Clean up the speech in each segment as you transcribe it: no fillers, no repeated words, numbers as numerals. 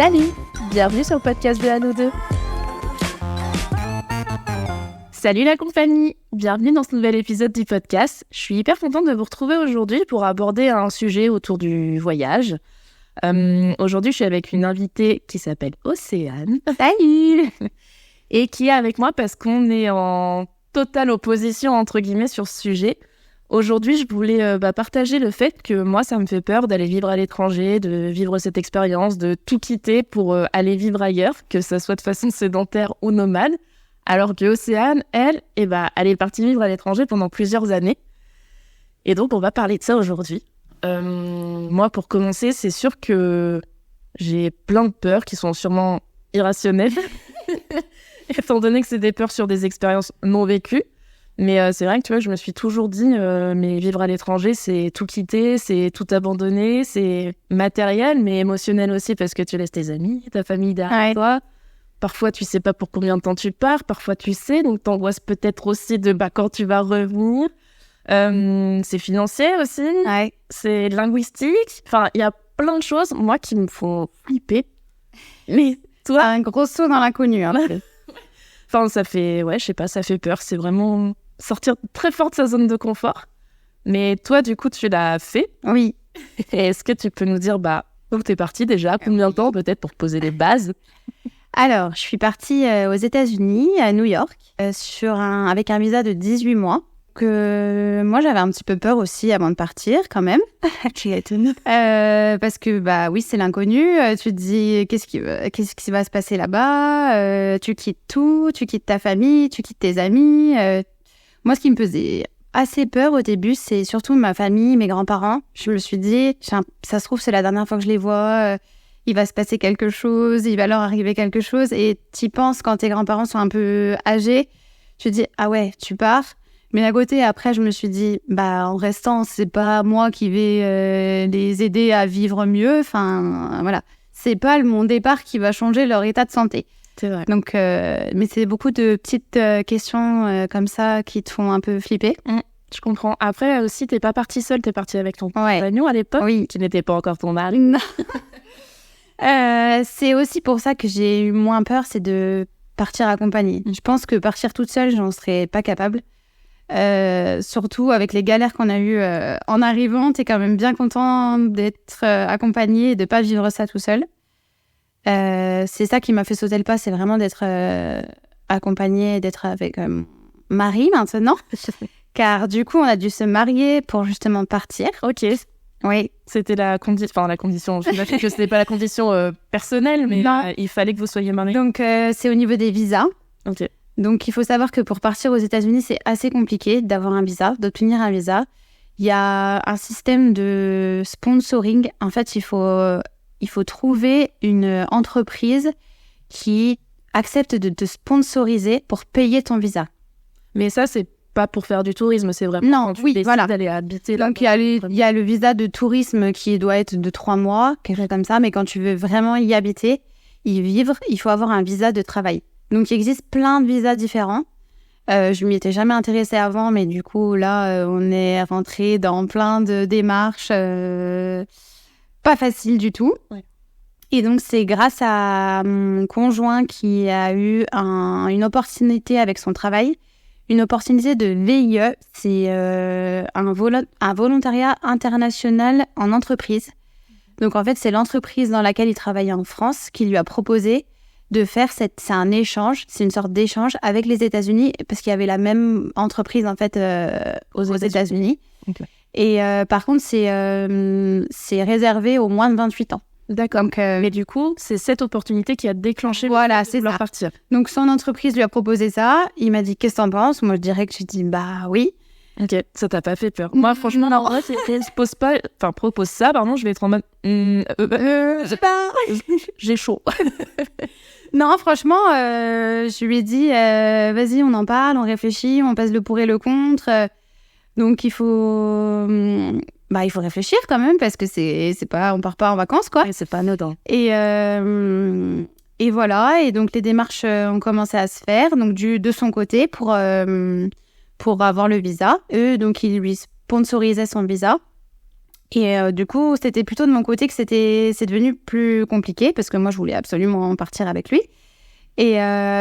Salut, bienvenue sur le podcast de Anno 2. Salut la compagnie, bienvenue dans ce nouvel épisode du podcast. Je suis hyper contente de vous retrouver aujourd'hui pour aborder un sujet autour du voyage. Aujourd'hui, je suis avec une invitée qui s'appelle Océane. Salut. Et qui est avec moi parce qu'on est en totale opposition, entre guillemets, sur ce sujet. Aujourd'hui, je voulais partager le fait que moi, ça me fait peur d'aller vivre à l'étranger, de vivre cette expérience, de tout quitter pour aller vivre ailleurs, que ça soit de façon sédentaire ou nomade. Alors que Océane, elle est partie vivre à l'étranger pendant plusieurs années. Et donc, on va parler de ça aujourd'hui. Moi, pour commencer, c'est sûr que j'ai plein de peurs qui sont sûrement irrationnelles, étant donné que c'est des peurs sur des expériences non vécues. Mais c'est vrai que tu vois, je me suis toujours dit, mais vivre à l'étranger, c'est tout quitter, c'est tout abandonner, c'est matériel, mais émotionnel aussi, parce que tu laisses tes amis, ta famille derrière toi. Parfois, tu sais pas pour combien de temps tu pars, parfois tu sais, donc t'angoisses peut-être aussi de quand tu vas revenir. C'est financier aussi, c'est linguistique, enfin, il y a plein de choses, moi, qui me font flipper. Mais toi... Un gros saut dans l'inconnu, hein. Enfin, ça fait peur, c'est vraiment sortir très fort de sa zone de confort. Mais toi, du coup, tu l'as fait. Oui. Et est-ce que tu peux nous dire, où t'es partie déjà, combien de temps peut-être pour poser les bases? Alors, je suis partie aux États-Unis, à New York, avec un visa de 18 mois. Moi, j'avais un petit peu peur aussi avant de partir, quand même. Tu es étonnée. Parce que, oui, c'est l'inconnu. Tu te dis, qu'est-ce qui va se passer là-bas? Tu quittes tout, tu quittes ta famille, tu quittes tes amis. Moi, ce qui me faisait assez peur au début, c'est surtout ma famille, mes grands-parents. Je me suis dit, ça se trouve, c'est la dernière fois que je les vois. Il va se passer quelque chose, il va leur arriver quelque chose. Et t'y penses quand tes grands-parents sont un peu âgés. Tu te dis, ah ouais, tu pars. Mais d'un côté, après, je me suis dit, en restant, c'est pas moi qui vais les aider à vivre mieux. Enfin, voilà. C'est pas mon départ qui va changer leur état de santé. C'est vrai. Donc, mais c'est beaucoup de petites questions comme ça qui te font un peu flipper. Je comprends. Après aussi, t'es pas partie seule, t'es partie avec ton compagnon à l'époque, qui n'était pas encore ton mari. Non. C'est aussi pour ça que j'ai eu moins peur, c'est de partir accompagnée. Je pense que partir toute seule, j'en serais pas capable. Surtout avec les galères qu'on a eues en arrivant, t'es quand même bien content d'être accompagné et de pas vivre ça tout seul. C'est ça qui m'a fait sauter le pas, c'est vraiment d'être accompagné et d'être avec mon mari maintenant. Car du coup, on a dû se marier pour justement partir. Ok. Oui. C'était la condition. J'imagine que ce n'était pas la condition personnelle, mais il fallait que vous soyez mariés. Donc, c'est au niveau des visas. Ok. Donc, il faut savoir que pour partir aux États-Unis, c'est assez compliqué d'avoir un visa, d'obtenir un visa. Il y a un système de sponsoring. En fait, il faut trouver une entreprise qui accepte de te sponsoriser pour payer ton visa. Mais ça, c'est pas pour faire du tourisme, c'est vraiment quand tu décides d'aller habiter là. Donc, il y a le visa de tourisme qui doit être de 3 mois, quelque chose comme ça. Mais quand tu veux vraiment y habiter, y vivre, il faut avoir un visa de travail. Donc, il existe plein de visas différents. Je m'y étais jamais intéressée avant, mais du coup, là, on est rentré dans plein de démarches pas faciles du tout. Ouais. Et donc, c'est grâce à mon conjoint qui a eu une opportunité avec son travail, une opportunité de VIE. C'est un volontariat international en entreprise. Donc, en fait, c'est l'entreprise dans laquelle il travaillait en France qui lui a proposé de faire c'est un échange, c'est une sorte d'échange avec les États-Unis parce qu'il y avait la même entreprise en fait aux États-Unis. Okay. Et par contre c'est réservé aux moins de 28 ans. D'accord. Donc, mais du coup, c'est cette opportunité qui a déclenché c'est leur partir. Donc son entreprise lui a proposé ça. Il m'a dit qu'est-ce que t'en penses? Moi je dirais que je dis oui. Ok, ça t'a pas fait peur. Moi franchement, en vrai, si elle propose ça, pardon, je vais être en mode j'ai chaud. Non, franchement, je lui ai dit, vas-y, on en parle, on réfléchit, on pèse le pour et le contre. Donc, il faut réfléchir quand même parce que c'est pas, on part pas en vacances, quoi. Et c'est pas anodin. Et voilà. Et donc, les démarches ont commencé à se faire. Donc, de son côté pour avoir le visa. Eux, donc, ils lui sponsorisaient son visa. Et du coup, c'était plutôt de mon côté que c'est devenu plus compliqué parce que moi, je voulais absolument partir avec lui. Et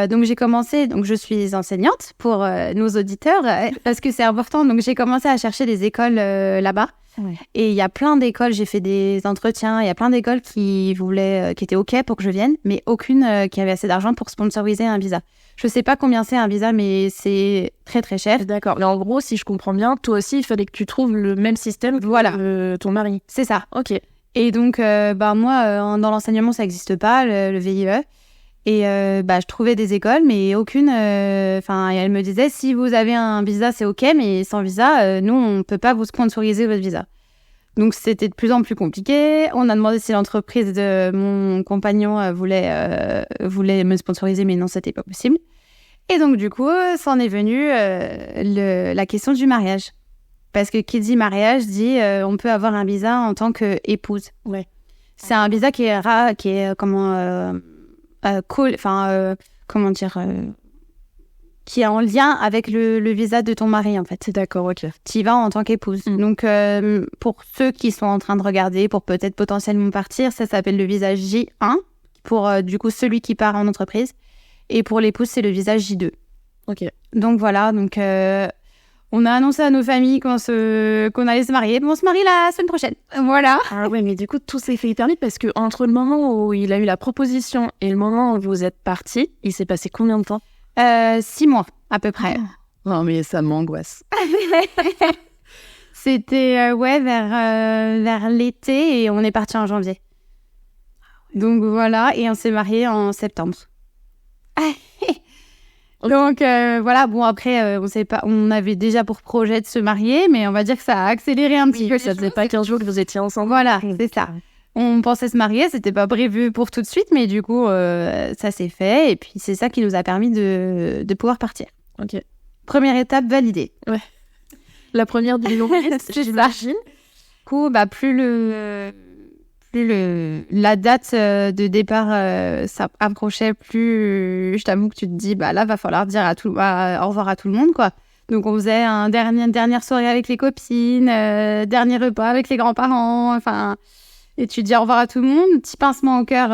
donc, j'ai commencé, donc je suis enseignante pour nos auditeurs parce que c'est important. Donc, j'ai commencé à chercher des écoles là-bas. Ouais. Et il y a plein d'écoles, j'ai fait des entretiens, il y a plein d'écoles qui étaient OK pour que je vienne, mais aucune qui avait assez d'argent pour sponsoriser un visa. Je sais pas combien c'est un visa, mais c'est très très cher. D'accord. Mais en gros, si je comprends bien, toi aussi, il fallait que tu trouve le même système que ton mari. C'est ça. Ok. Et donc, moi, dans l'enseignement, ça n'existe pas, le VIE. Et je trouvais des écoles, mais aucune... elle me disait, si vous avez un visa, c'est OK, mais sans visa, nous, on ne peut pas vous sponsoriser votre visa. Donc, c'était de plus en plus compliqué. On a demandé si l'entreprise de mon compagnon voulait me sponsoriser, mais non, c'était pas possible. Et donc, du coup, c'en est venu la question du mariage. Parce que qui dit mariage dit on peut avoir un visa en tant qu'épouse. Ouais. C'est un visa qui est qui est en lien avec le visa de ton mari, en fait. D'accord, ok. Tu y vas en tant qu'épouse. Donc, pour ceux qui sont en train de regarder, pour peut-être potentiellement partir, ça s'appelle le visa J1, pour du coup celui qui part en entreprise. Et pour l'épouse, c'est le visa J2. Ok. Donc, voilà. Donc, on a annoncé à nos familles qu'on allait se marier. Bon, on se marie la semaine prochaine. Voilà. Ah ouais, mais du coup, tout s'est fait hyper vite parce que entre le moment où il a eu la proposition et le moment où vous êtes partis, il s'est passé combien de temps? 6 mois, à peu près. Non, mais ça m'angoisse. C'était vers l'été et on est parti en janvier. Donc voilà, et on s'est mariés en septembre. Donc voilà, bon après, on avait déjà pour projet de se marier, mais on va dire que ça a accéléré un petit peu. Ça faisait pas 15 jours que vous étiez ensemble. Voilà, c'est ça. On pensait se marier, c'était pas prévu pour tout de suite, mais du coup, ça s'est fait. Et puis, c'est ça qui nous a permis de pouvoir partir. Ok. Première étape validée. Ouais. La première du long liste, j'imagine. Du coup, plus la date de départ s'approchait, plus je t'avoue que tu te dis, là, va falloir dire au revoir à tout le monde, quoi. Donc, on faisait une dernière soirée avec les copines, dernier repas avec les grands-parents, enfin... Et tu dis au revoir à tout le monde, petit pincement au cœur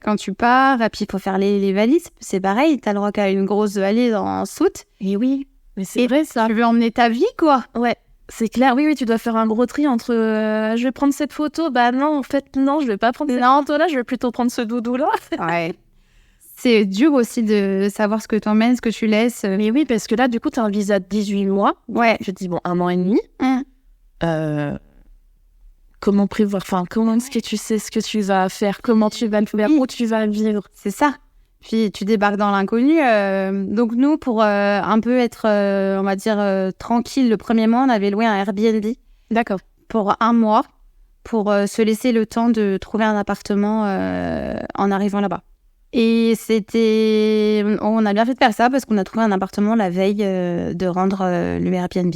quand tu pars. Et puis, il faut faire les valises. C'est pareil, t'as le droit qu'à une grosse valise en soute. Et oui, mais c'est vrai ça. Tu veux emmener ta vie, quoi. Ouais, c'est clair. Oui, tu dois faire un gros tri entre je vais prendre cette photo. Bah non, en fait, non, je vais pas prendre cette photo-là. Je vais plutôt prendre ce doudou-là. Ouais. C'est dur aussi de savoir ce que tu emmènes, ce que tu laisses. Mais oui, parce que là, du coup, t'as un visa de 18 mois. Ouais. Je te dis, 1 an et demi. Comment prévoir, comment est-ce que tu sais ce que tu vas faire, comment tu vas le faire, où tu vas vivre. C'est ça. Puis tu débarques dans l'inconnu. Donc nous, pour un peu être, on va dire, tranquille le premier mois, on avait loué un Airbnb. D'accord. Pour 1 mois, pour se laisser le temps de trouver un appartement en arrivant là-bas. Et on a bien fait de faire ça parce qu'on a trouvé un appartement la veille de rendre le Airbnb.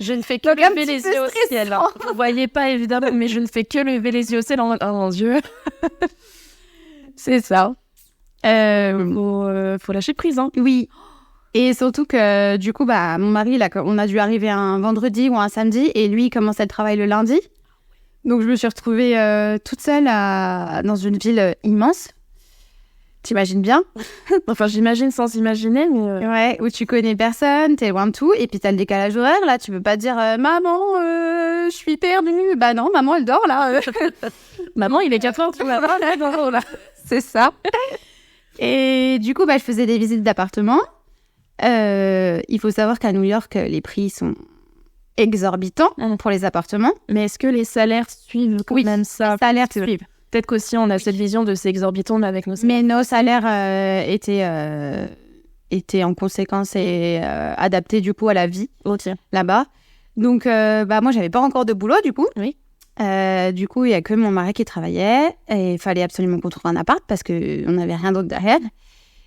Je ne fais que lever les yeux au ciel. Vous voyez pas évidemment, mais je ne fais que lever les yeux au ciel en Dieu. C'est ça. Faut lâcher prise, hein. Oui. Et surtout que du coup, mon mari, on a dû arriver un vendredi ou un samedi, et lui, il commençait le travail le lundi. Donc je me suis retrouvée toute seule dans une ville immense. T'imagines bien? Enfin, j'imagine sans imaginer, mais... Ouais, où tu connais personne, t'es loin de tout, et puis t'as le décalage horaire, là, tu peux pas dire « Maman, je suis perdue !» Bah non, maman, elle dort, là. Maman, il est 4h, tu vois, là. C'est ça. Et du coup, je faisais des visites d'appartements. Il faut savoir qu'à New York, les prix sont exorbitants pour les appartements. Mais est-ce que les salaires suivent quand même ça? Les salaires suivent. Peut-être qu'aussi on a cette vision de c'est exorbitant, mais avec nos salaires. Mais nos salaires étaient en conséquence et adaptés du coup à la vie là-bas. Donc moi j'avais pas encore de boulot du coup. Oui. Du coup il y a que mon mari qui travaillait et il fallait absolument qu'on trouve un appart parce que on n'avait rien d'autre derrière.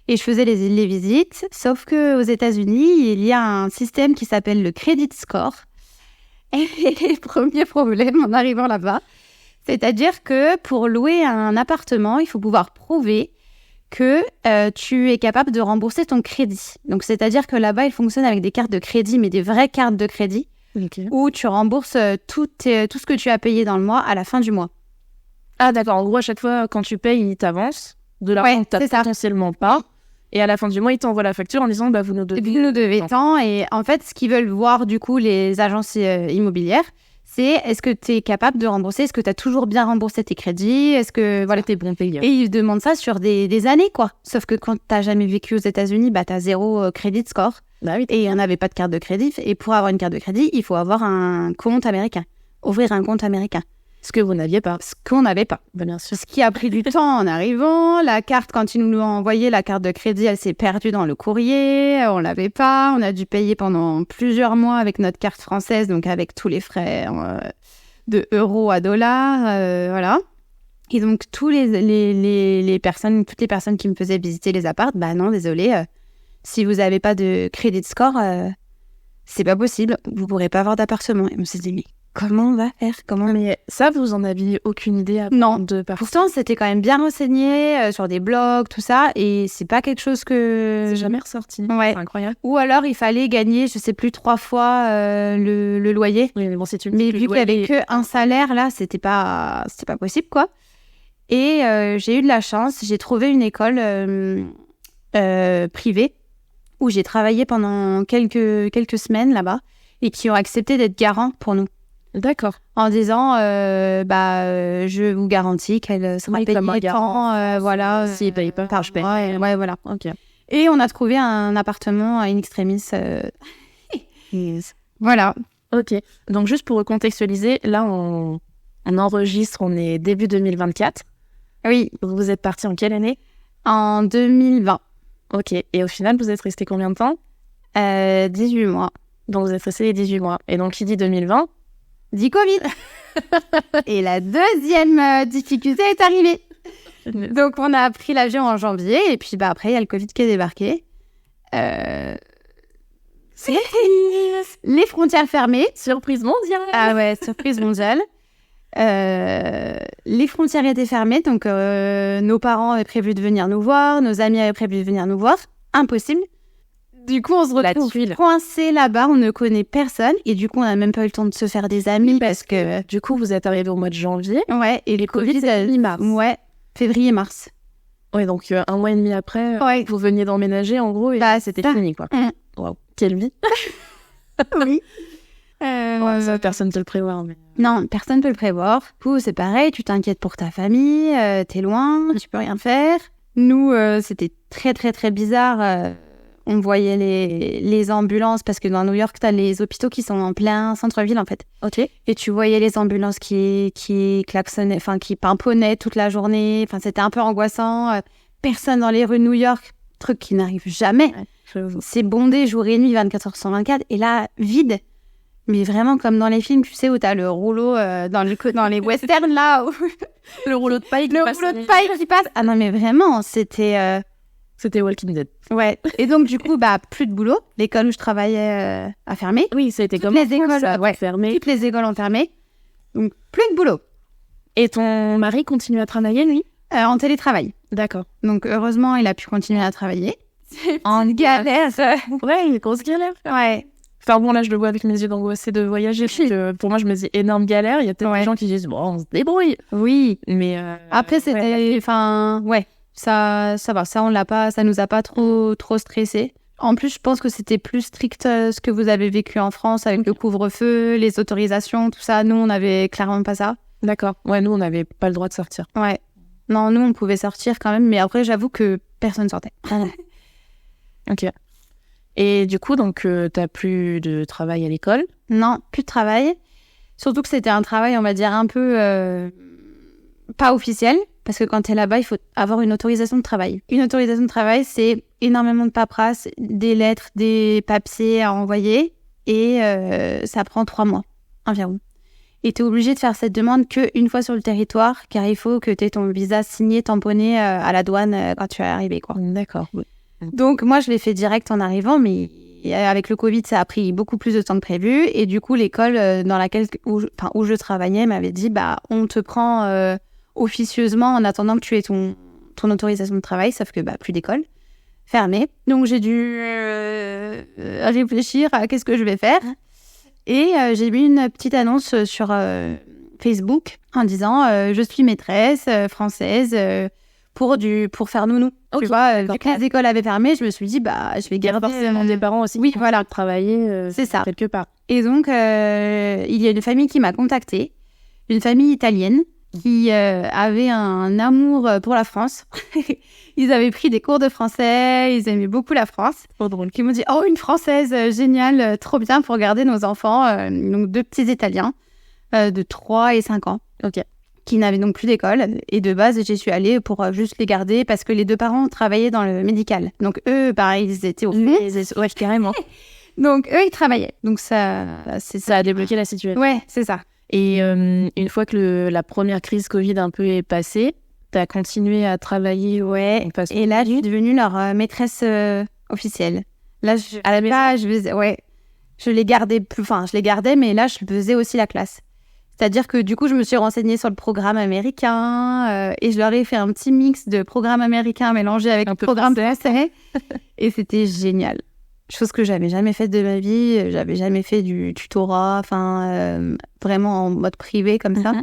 Et je faisais les visites, sauf que aux États-Unis il y a un système qui s'appelle le credit score. Et premier problème en arrivant là-bas. C'est-à-dire que pour louer un appartement, il faut pouvoir prouver que tu es capable de rembourser ton crédit. Donc, c'est-à-dire que là-bas, ils fonctionnent avec des cartes de crédit, mais des vraies cartes de crédit, où tu rembourses tout ce que tu as payé dans le mois à la fin du mois. Ah d'accord, en gros, à chaque fois, quand tu payes, ils t'avancent de l'argent que tu n'as potentiellement pas. Et à la fin du mois, ils t'envoient la facture en disant bah, vous nous devez tant. Et en fait, ce qu'ils veulent voir, du coup, les agences immobilières, c'est est-ce que tu es capable de rembourser, est-ce que tu as toujours bien remboursé tes crédits, est-ce que voilà, t'es bon payeur. Et ils demandent ça sur des années, quoi. Sauf que quand tu n'as jamais vécu aux États-Unis, bah, tu as 0 credit score. Bah oui, et il n'y en avait pas de carte de crédit. Et pour avoir une carte de crédit, il faut avoir un compte américain. Ouvrir un compte américain. Ce que vous n'aviez pas. Ce qu'on n'avait pas. Ben, bien sûr. Ce qui a pris du temps en arrivant. La carte, quand ils nous l'ont envoyée, la carte de crédit, elle s'est perdue dans le courrier. On l'avait pas. On a dû payer pendant plusieurs mois avec notre carte française, donc avec tous les frais de euros à dollars. Voilà. Et donc, toutes les personnes qui me faisaient visiter les apparts, bah non, désolé, si vous n'avez pas de credit score, c'est pas possible. Vous pourrez pas avoir d'appartement. Et on s'est dit, mais comment on va faire? Mais ça, vous en aviez aucune idée Non. Pourtant, c'était quand même bien renseigné sur des blogs, tout ça, et c'est pas quelque chose que... C'est jamais ressorti. Ouais. C'est incroyable. Ou alors, il fallait gagner, je sais plus, 3 fois le loyer. Oui, mais bon, si tu me mais dis vu qu'il y avait qu'un salaire, là, c'était pas possible, quoi. Et j'ai eu de la chance. J'ai trouvé une école privée où j'ai travaillé pendant quelques semaines là-bas et qui ont accepté d'être garants pour nous. D'accord. En disant, je vous garantis qu'elle sera payée tant, voilà. Si elle paye pas, je paye. Ouais, voilà. Ok. Et on a trouvé un appartement in extremis. Yes. Voilà. Ok. Donc, juste pour recontextualiser, là, on enregistre, on est début 2024. Oui. Vous êtes parti en quelle année? En 2020. Ok. Et au final, vous êtes resté combien de temps? 18 mois. Donc, vous êtes resté les 18 mois. Et donc, qui dit 2020 dit Covid. Et la deuxième difficulté est arrivée. Donc, on a pris l'avion en janvier. Et puis, après, il y a le Covid qui est débarqué. Les frontières fermées. Surprise mondiale. Ah ouais, surprise mondiale. Les frontières étaient fermées. Donc, nos parents avaient prévu de venir nous voir. Nos amis avaient prévu de venir nous voir. Impossible. Du coup, on se retrouve coincés là-bas, on ne connaît personne. Et du coup, on n'a même pas eu le temps de se faire des amis parce que... Du coup, vous êtes arrivés au mois de janvier. Ouais, et le Covid, c'est mi-mars. Ouais, février-mars. Ouais, donc un mois et demi après, vous veniez d'emménager en gros et c'était fini, quoi. Waouh, quelle vie. Oui. Ça, personne ne peut le prévoir. Mais... Non, personne ne peut le prévoir. Du coup, c'est pareil, tu t'inquiètes pour ta famille, t'es loin, tu peux rien faire. Nous, c'était très, très, très bizarre. On voyait les ambulances, parce que dans New York, t'as les hôpitaux qui sont en plein centre-ville, en fait. Ok. Et tu voyais les ambulances qui klaxonnaient, enfin, qui pimponnaient toute la journée. Enfin, c'était un peu angoissant. Personne dans les rues de New York, truc qui n'arrive jamais. Ouais, c'est bondé jour et nuit, 24 heures sur 24. Et là, vide. Mais vraiment comme dans les films, tu sais, où t'as le rouleau dans les westerns, là. Où... le rouleau de paille qui passe. Ah non, mais vraiment, c'était... C'était Walking Dead. Ouais. Et donc, du coup, plus de boulot. L'école où je travaillais a fermé. Oui, ça a été comme les écoles fermé. Toutes les écoles ont fermé. Donc, plus de boulot. Et ton mari continue à travailler, lui? En télétravail. D'accord. Donc, heureusement, il a pu continuer à travailler. En galère. Ouais, une grosse galère. Ouais. Enfin bon, là, je le vois avec mes yeux d'angoissé de voyager. Pour moi, je me dis énorme galère. Il y a peut-être des gens qui disent, bon, on se débrouille. Oui. Mais après, c'était... Enfin, ouais. Ça va, ça nous a pas trop stressé. En plus, je pense que c'était plus strict ce que vous avez vécu en France avec le couvre-feu, les autorisations, tout ça. Nous, on avait clairement pas ça. D'accord. Ouais, nous, on n'avait pas le droit de sortir. Ouais. Non, nous, on pouvait sortir quand même, mais après, j'avoue que personne sortait. Ok. Et du coup, donc, t'as plus de travail à l'école? Non, plus de travail. Surtout que c'était un travail, on va dire, un peu pas officiel. Parce que quand tu es là-bas, il faut avoir une autorisation de travail. Une autorisation de travail, c'est énormément de paperasse, des lettres, des papiers à envoyer. Et ça prend 3 mois environ. Et tu es obligé de faire cette demande qu'une fois sur le territoire, car il faut que tu aies ton visa signé, tamponné à la douane quand tu es arrivé, quoi. D'accord. Donc, moi, je l'ai fait direct en arrivant, mais avec le Covid, ça a pris beaucoup plus de temps que prévu. Et du coup, l'école où je travaillais m'avait dit, on te prend... officieusement en attendant que tu aies ton autorisation de travail, sauf que plus d'école, fermée. Donc j'ai dû réfléchir à qu'est-ce que je vais faire. Et j'ai mis une petite annonce sur Facebook en disant je suis maîtresse française pour faire nounou. Okay. Tu vois, vu que les écoles avaient fermé, je me suis dit je vais garder forcément des parents aussi. Oui, voilà, travailler. C'est ça. Quelque part. Et donc il y a une famille qui m'a contactée, une famille italienne qui avait un amour pour la France. Ils avaient pris des cours de français, ils aimaient beaucoup la France. Trop drôle. Qui m'ont dit une Française géniale, trop bien pour garder nos enfants. Donc 2 petits Italiens de 3 et 5 ans. Ok. Qui n'avaient donc plus d'école. Et de base, j'y suis allée pour juste les garder parce que les 2 parents travaillaient dans le médical. Donc eux, pareil, ils étaient au fond. Ouais, carrément. Donc eux, ils travaillaient. Donc ça a débloqué la situation. Ouais, c'est ça. Et une fois que la première crise Covid un peu est passée, tu as continué à travailler. Ouais. Et là, je suis devenue leur maîtresse officielle. Là, à la maison. Je les gardais, mais là, je faisais aussi la classe. C'est-à-dire que du coup, je me suis renseignée sur le programme américain et je leur ai fait un petit mix de programme américain mélangé avec un programme français. Et c'était génial. Chose que j'avais jamais faite de ma vie. J'avais jamais fait du tutorat, vraiment en mode privé comme ça.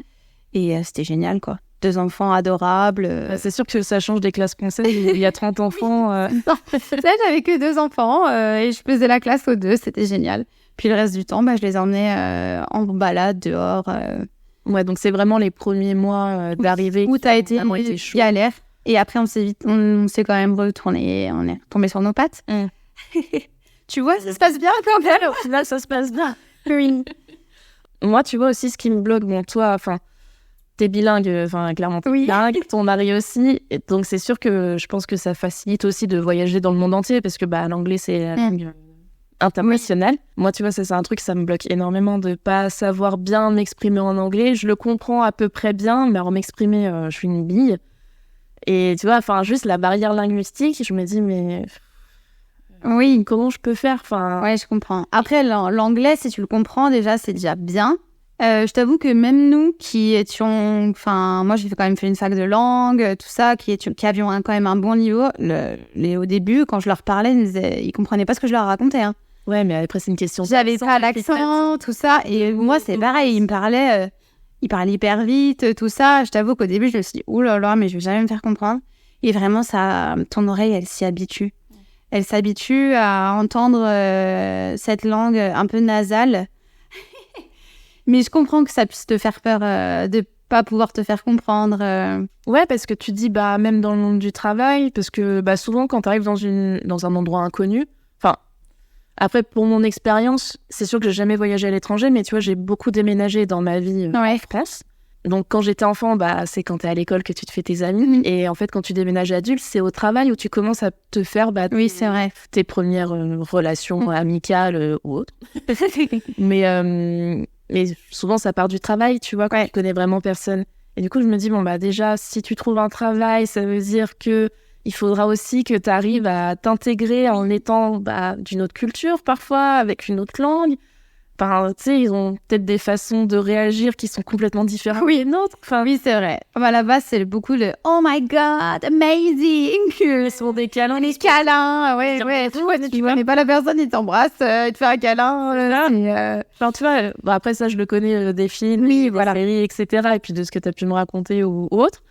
Et c'était génial, quoi. 2 enfants adorables. C'est sûr que ça change des classes françaises. Il y a 30 enfants. Non, j'avais que 2 enfants et je faisais la classe aux 2. C'était génial. Puis le reste du temps, je les emmenais en balade dehors. Ouais, donc c'est vraiment les premiers mois d'arrivée. Où t'as été galère. Et après, on s'est quand même retourné. On est tombé sur nos pattes. Tu vois, ça se passe bien quand même. Au final, ça se passe bien. Oui. Moi, tu vois aussi ce qui me bloque. Bon, toi, t'es bilingue, clairement t'es bilingue, ton mari aussi. Et donc, c'est sûr que je pense que ça facilite aussi de voyager dans le monde entier parce que l'anglais, c'est la langue internationale. Moi, tu vois, c'est un truc, ça me bloque énormément de pas savoir bien m'exprimer en anglais. Je le comprends à peu près bien, mais en m'exprimer, je suis une bille. Et tu vois, juste la barrière linguistique, je me dis, mais... Oui, comment je peux faire Ouais, je comprends. Après, l'anglais, si tu le comprends, déjà, c'est déjà bien. Je t'avoue que même nous qui étions... moi, j'ai quand même fait une fac de langue, tout ça, qui avions quand même un bon niveau. Au début, quand je leur parlais, ils comprenaient pas ce que je leur racontais. Hein. Ouais, mais après, c'est une question... J'avais pas l'accent, tout ça. Et moi, c'est pareil. Ils me parlaient... Ils parlaient hyper vite, tout ça. Je t'avoue qu'au début, je me suis dit, oh là là, mais je vais jamais me faire comprendre. Et vraiment, ton oreille, elle s'y habitue. Elle s'habitue à entendre cette langue un peu nasale. Mais je comprends que ça puisse te faire peur de pas pouvoir te faire comprendre. Ouais, parce que tu dis, même dans le monde du travail, parce que souvent, quand tu arrives dans un endroit inconnu, après, pour mon expérience, c'est sûr que j'ai jamais voyagé à l'étranger, mais tu vois, j'ai beaucoup déménagé dans ma vie en France. Donc, quand j'étais enfant, c'est quand t'es à l'école que tu te fais tes amis. Et en fait, quand tu déménages adulte, c'est au travail où tu commences à te faire oui, c'est vrai. Tes premières relations amicales ou autres. mais souvent, ça part du travail, tu vois, quand tu connais vraiment personne. Et du coup, je me dis, déjà, si tu trouves un travail, ça veut dire que il faudra aussi que tu arrives à t'intégrer en étant d'une autre culture, parfois, avec une autre langue. Tu sais, ils ont peut-être des façons de réagir qui sont complètement différentes des nôtres. Oui, c'est vrai. Là-bas, c'est beaucoup le « Oh my God, amazing !» Ils sont des câlins. Des câlins, ouais. Tu connais pas la personne, il t'embrasse, il te fait un câlin. Tu vois, après ça, je le connais des films, des séries, etc. Et puis de ce que tu as pu me raconter ou autre.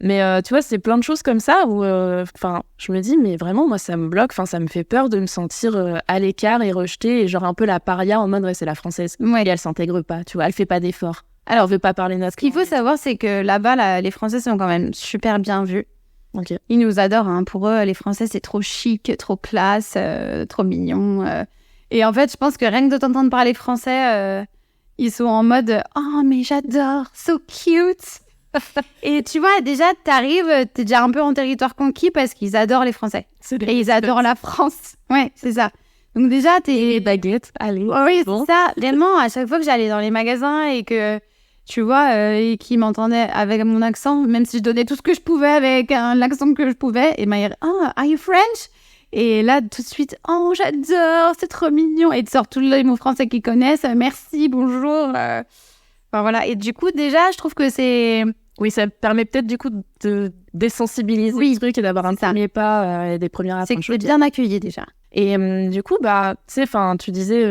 Mais tu vois, c'est plein de choses comme ça où je me dis, mais vraiment, moi, ça me bloque. Ça me fait peur de me sentir à l'écart et rejetée et genre un peu la paria en mode, c'est la française. Et elle s'intègre pas, tu vois, elle fait pas d'efforts. Alors, elle veut pas parler notre. Ce qu'il faut savoir, c'est que là-bas, les Français sont quand même super bien vus. Okay. Ils nous adorent. Hein. Pour eux, les Français, c'est trop chic, trop classe, trop mignon. Et en fait, je pense que rien que de t'entendre parler français, ils sont en mode « Oh, mais j'adore, so cute !» Et tu vois, déjà, t'arrives, t'es déjà un peu en territoire conquis parce qu'ils adorent les Français. Et ils adorent la France. Ouais, c'est ça. Donc déjà, t'es... Les baguettes, allez. Oui, c'est ça. Vraiment, à chaque fois que j'allais dans les magasins et que, tu vois, et qu'ils m'entendaient avec mon accent, même si je donnais tout ce que je pouvais avec l'accent que je pouvais, et ils are you French? Et là, tout de suite, oh, j'adore, c'est trop mignon. Et ils te sortent tous les mots français qu'ils connaissent. Merci, bonjour. Voilà. Et du coup, déjà, je trouve que c'est... Oui, ça permet peut-être du coup de désensibiliser le truc et d'avoir un premier pas et des premières approches. C'est que c'est bien accueilli déjà. Et du coup, bah, tu sais, enfin, tu disais,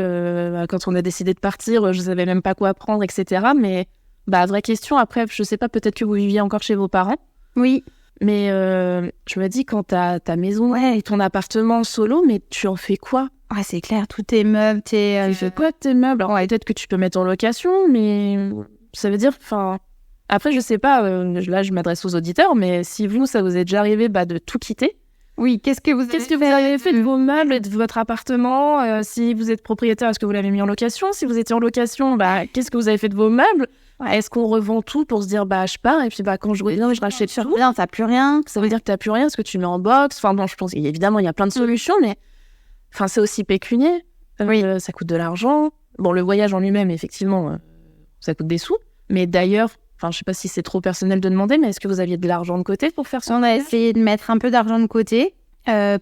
quand on a décidé de partir, je savais même pas quoi prendre, etc. Mais, bah, vraie question, après, je sais pas, peut-être que vous viviez encore chez vos parents. Oui. Mais je me dis, quand t'as ta maison et ton appartement solo, mais tu en fais quoi? Ouais, c'est clair, tous tes meubles, Tu fais quoi de tes meubles? Alors, peut-être que tu peux mettre en location, mais ça veut dire, enfin... Après, je sais pas, là, je m'adresse aux auditeurs, mais si vous, ça vous est déjà arrivé de tout quitter, oui, qu'est-ce que vous avez fait de vos meubles et de votre appartement? Si vous êtes propriétaire, est-ce que vous l'avez mis en location? Si vous étiez en location, qu'est-ce que vous avez fait de vos meubles? Ouais. Est-ce qu'on revend tout pour se dire, je pars, et puis quand je reviens, je rachète tout? Bien, t'as plus rien. Ça veut dire que t'as plus rien, parce que tu mets en box. Enfin, bon, je pense évidemment, il y a plein de solutions, mais enfin, c'est aussi pécunier. Ça coûte de l'argent. Bon, le voyage en lui-même, effectivement, ça coûte des sous. Mais d'ailleurs, enfin, je sais pas si c'est trop personnel de demander, mais est-ce que vous aviez de l'argent de côté pour faire ça? On a essayé de mettre un peu d'argent de côté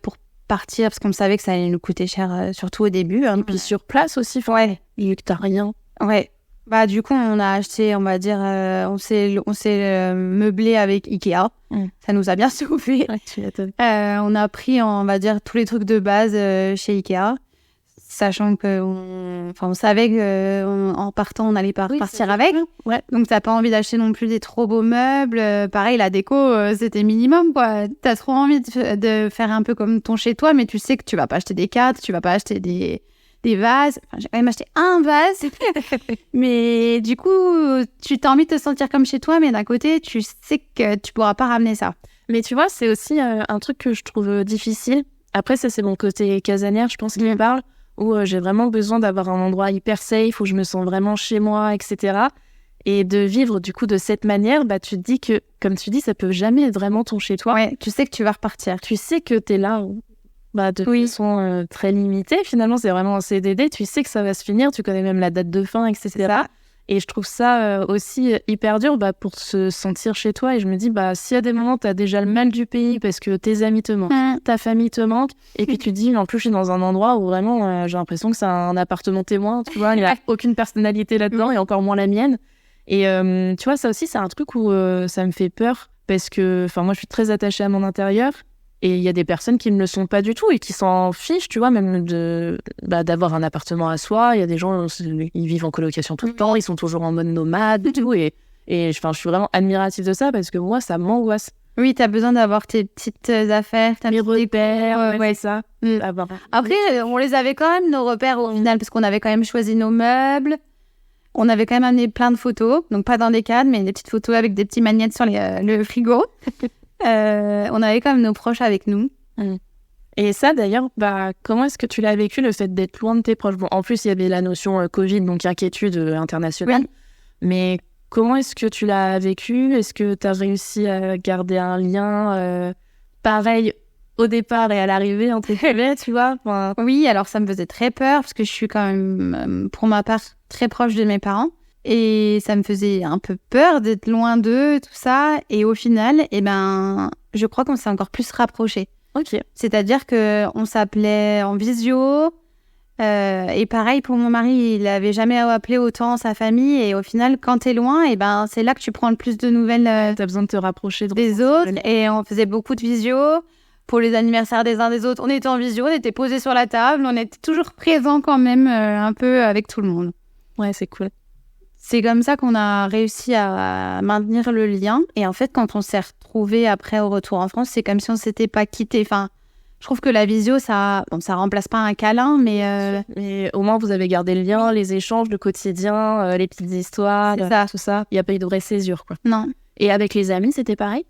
pour partir, parce qu'on savait que ça allait nous coûter cher, surtout au début. Et puis sur place aussi, vu que t'as rien. Ouais. Bah, du coup, on a acheté, on va dire, on s'est meublé avec Ikea. Ça nous a bien sauvé. Ouais, tu m'étonnes. On a pris, on va dire, tous les trucs de base chez Ikea. Sachant on savait qu'en partant, on allait pas repartir avec. Ouais. Donc, t'as pas envie d'acheter non plus des trop beaux meubles. Pareil, la déco, c'était minimum, quoi. T'as trop envie de faire un peu comme ton chez-toi, mais tu sais que tu vas pas acheter des cadres, tu vas pas acheter des vases. Enfin, j'ai quand même acheté un vase. Mais du coup, tu t'as envie de te sentir comme chez toi, mais d'un côté, tu sais que tu pourras pas ramener ça. Mais tu vois, c'est aussi un truc que je trouve difficile. Après, ça, c'est mon côté casanière, je pense, qui me parle. Où j'ai vraiment besoin d'avoir un endroit hyper safe, où je me sens vraiment chez moi, etc. Et de vivre du coup de cette manière, tu te dis que, comme tu dis, ça peut jamais être vraiment ton chez-toi. Ouais, tu sais que tu vas repartir. Tu sais que t'es là de façon très limitée. Finalement, c'est vraiment un CDD. Tu sais que ça va se finir, tu connais même la date de fin, etc. Et je trouve ça aussi hyper dur pour se sentir chez toi. Et je me dis, s'il y a des moments, t'as déjà le mal du pays parce que tes amis te manquent, ta famille te manque, et puis tu te dis, en plus, je suis dans un endroit où vraiment, j'ai l'impression que c'est un appartement témoin, tu vois, il n'y a aucune personnalité là-dedans, et encore moins la mienne. Et tu vois, ça aussi, c'est un truc où ça me fait peur, parce que moi, je suis très attachée à mon intérieur. Et il y a des personnes qui ne le sont pas du tout et qui s'en fichent, tu vois, même d'avoir un appartement à soi. Il y a des gens, ils vivent en colocation tout le temps, ils sont toujours en mode nomade et tout. Et je suis vraiment admirative de ça parce que moi, ça m'angoisse. Oui, t'as besoin d'avoir tes petites affaires, tes repères, ça. Après, on les avait quand même, nos repères au final, parce qu'on avait quand même choisi nos meubles. On avait quand même amené plein de photos, donc pas dans des cadres, mais des petites photos avec des petits magnettes sur le frigo. On avait quand même nos proches avec nous. Et ça, d'ailleurs, comment est-ce que tu l'as vécu, le fait d'être loin de tes proches? Bon, en plus, il y avait la notion Covid, donc inquiétude internationale. Oui. Mais comment est-ce que tu l'as vécu? Est-ce que tu as réussi à garder un lien pareil au départ et à l'arrivée, entre guillemets, tu vois? Oui, alors ça me faisait très peur, parce que je suis quand même, pour ma part, très proche de mes parents. Et ça me faisait un peu peur d'être loin d'eux, tout ça. Et au final, je crois qu'on s'est encore plus rapprochés. Ok. C'est-à-dire qu'on s'appelait en visio. Et pareil pour mon mari, il n'avait jamais appelé autant sa famille. Et au final, quand t'es loin, c'est là que tu prends le plus de nouvelles. T'as besoin de te rapprocher des autres. Et on faisait beaucoup de visio. Pour les anniversaires des uns des autres, on était en visio, on était posés sur la table. On était toujours présents quand même un peu avec tout le monde. Ouais, c'est cool. C'est comme ça qu'on a réussi à maintenir le lien. Et en fait, quand on s'est retrouvés après au retour en France, c'est comme si on s'était pas quittés. Enfin, je trouve que la visio, ça remplace pas un câlin, mais... Mais au moins, vous avez gardé le lien, les échanges, le quotidien, les petites histoires, tout ça. Il n'y a pas eu de vraie césure, quoi. Non. Et avec les amis, c'était pareil?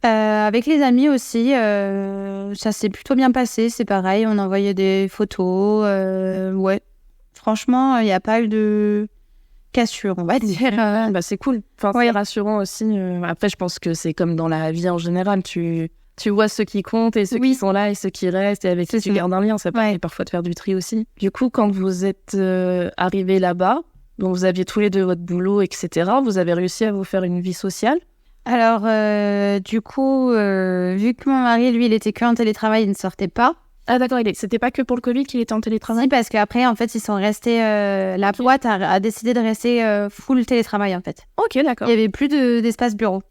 Avec les amis aussi, ça s'est plutôt bien passé. C'est pareil, on envoyait des photos. Ouais. Franchement, il n'y a pas eu de... cassure, on va dire. C'est cool. C'est rassurant aussi. Après, je pense que c'est comme dans la vie en général. Tu vois ceux qui comptent et ceux qui sont là et ceux qui restent et avec qui tu gardes un lien. Ça permet parfois de faire du tri aussi. Du coup, quand vous êtes arrivés là-bas, donc vous aviez tous les deux votre boulot, etc., vous avez réussi à vous faire une vie sociale? Alors, du coup, vu que mon mari, lui, il était qu'en télétravail, il ne sortait pas. Ah d'accord, c'était pas que pour le Covid qu'il était en télétravail? Si, parce qu'après, en fait, ils sont restés... la boîte a décidé de rester full télétravail, en fait. Ok, d'accord. Il n'y avait plus d'espace bureau.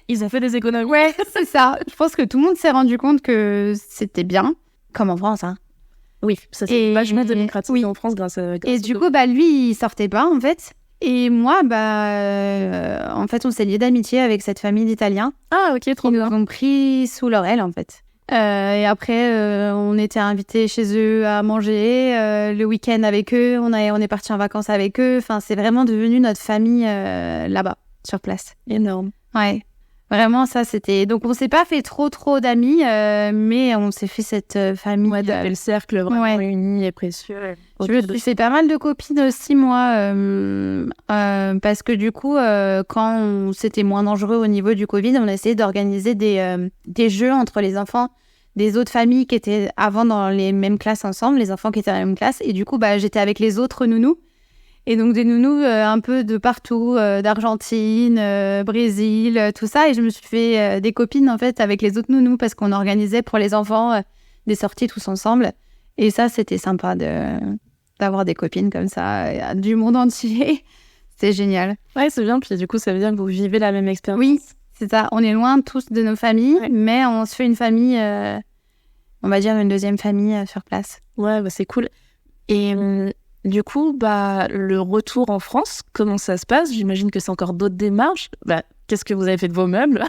Ils ont fait des économies. Ouais, c'est ça. Je pense que tout le monde s'est rendu compte que c'était bien. Comme en France, hein. Oui, ça c'est Et- vachement démocratique oui. en France grâce à... Et du coup, lui, il sortait pas, en fait. Et moi, en fait, on s'est liés d'amitié avec cette famille d'Italiens. Ah, ok, trop Ils nous bien. ont pris sous leur aile, en fait. Et après, on était invités chez eux à manger le week-end avec eux. On est partis en vacances avec eux. Enfin, c'est vraiment devenu notre famille là-bas, sur place. Énorme. Ouais. Vraiment, ça, c'était... Donc, on s'est pas fait trop d'amis, mais on s'est fait cette famille. Ouais, t'avais le cercle vraiment Ouais. uni et précieux. Je me suis fait pas mal de copines aussi, moi, parce que du coup, quand c'était moins dangereux au niveau du Covid, on a essayé d'organiser des jeux entre les enfants des autres familles qui étaient avant dans les mêmes classes ensemble, les enfants qui étaient dans la même classe. Et du coup, j'étais avec les autres nounous. Et donc, des nounous un peu de partout, d'Argentine, Brésil, tout ça. Et je me suis fait des copines, en fait, avec les autres nounous parce qu'on organisait pour les enfants des sorties tous ensemble. Et ça, c'était sympa d'avoir des copines comme ça, du monde entier. C'était génial. Ouais, c'est bien. Puis du coup, ça veut dire que vous vivez la même expérience. Oui, c'est ça. On est loin tous de nos familles, mais on se fait une famille, on va dire une deuxième famille sur place. Ouais, c'est cool. Et du coup, le retour en France, comment ça se passe? J'imagine que c'est encore d'autres démarches. Qu'est-ce que vous avez fait de vos meubles?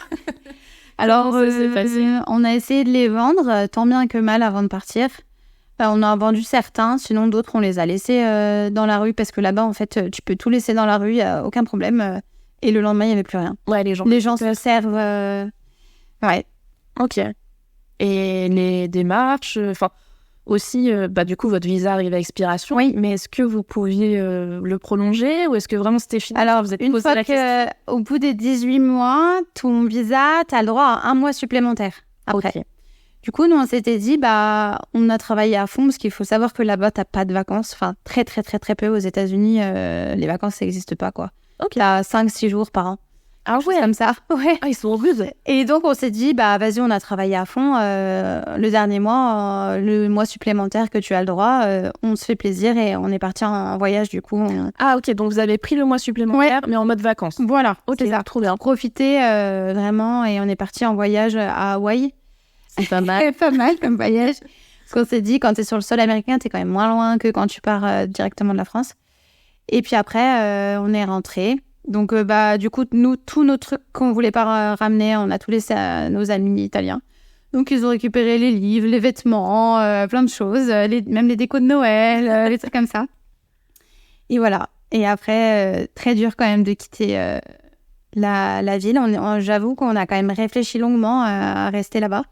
Alors, c'est facile. on a essayé de les vendre, tant bien que mal, avant de partir. On en a vendu certains, sinon d'autres, on les a laissés dans la rue, parce que là-bas, en fait, tu peux tout laisser dans la rue, il n'y a aucun problème. Et le lendemain, il n'y avait plus rien. Ouais, les gens se servent. Ouais. Ok. Et les démarches, aussi, du coup, votre visa arrive à expiration. Oui. Mais est-ce que vous pouviez le prolonger ou est-ce que vraiment c'était fini? Alors, vous êtes une posé fois la question. qu'au bout des 18 mois, ton visa, tu as le droit à 1 mois supplémentaire après. Ok. Du coup, nous, on s'était dit, on a travaillé à fond parce qu'il faut savoir que là-bas, t'as pas de vacances. Enfin, très, très, très, très peu aux États-Unis. Les vacances, ça n'existe pas, quoi. Ok. T'as 5-6 jours par an. Ah ouais. Comme ça. Ouais. Ah, ils sont rudes. Et donc, on s'est dit, vas-y, on a travaillé à fond. Le dernier mois, le mois supplémentaire que tu as le droit, on se fait plaisir et on est parti en voyage, du coup. Ah, ok. Donc, vous avez pris le mois supplémentaire, mais en mode vacances. Voilà. Ok, C'est ça. trop bien. Profiter vraiment et on est parti en voyage à Hawaï. C'est pas mal. Pas mal comme voyage. Parce qu'on s'est dit, quand t'es sur le sol américain, t'es quand même moins loin que quand tu pars directement de la France. Et puis après, on est rentrés. Donc, du coup, nous, tous nos trucs qu'on voulait pas ramener, on a tout laissé à nos amis italiens. Donc, ils ont récupéré les livres, les vêtements, plein de choses, même les décos de Noël, les trucs comme ça. Et voilà. Et après, très dur quand même de quitter la ville. J'avoue qu'on a quand même réfléchi longuement à rester là-bas.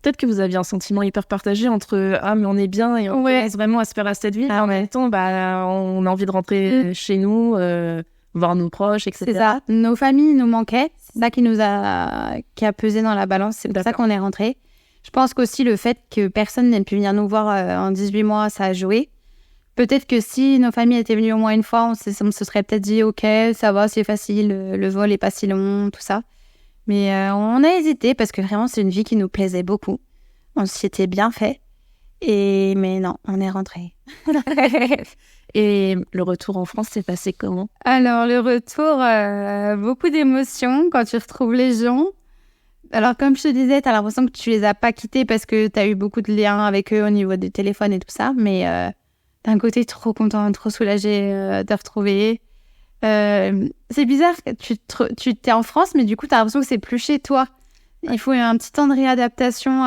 Peut-être que vous aviez un sentiment hyper partagé entre mais on est bien et on reste vraiment à se faire à cette vie. En même temps, on a envie de rentrer chez nous, voir nos proches, etc. C'est ça. Nos familles nous manquaient. C'est ça qui a pesé dans la balance. C'est pour ça qu'on est rentrés. Je pense qu'aussi le fait que personne n'ait pu venir nous voir en 18 mois, ça a joué. Peut-être que si nos familles étaient venues au moins une fois, on se serait peut-être dit, ok, ça va, c'est facile, le vol est pas si long, tout ça. Mais on a hésité parce que vraiment, c'est une vie qui nous plaisait beaucoup. On s'y était bien fait. Mais non, on est rentrés. Et le retour en France s'est passé comment? Alors, le retour, beaucoup d'émotions quand tu retrouves les gens. Alors, comme je te disais, tu as l'impression que tu les as pas quittés parce que tu as eu beaucoup de liens avec eux au niveau des téléphones et tout ça. Mais d'un côté, trop content, trop soulagé de te retrouver. C'est bizarre, tu t'es en France, mais du coup, tu as l'impression que c'est plus chez toi. Il faut un petit temps de réadaptation.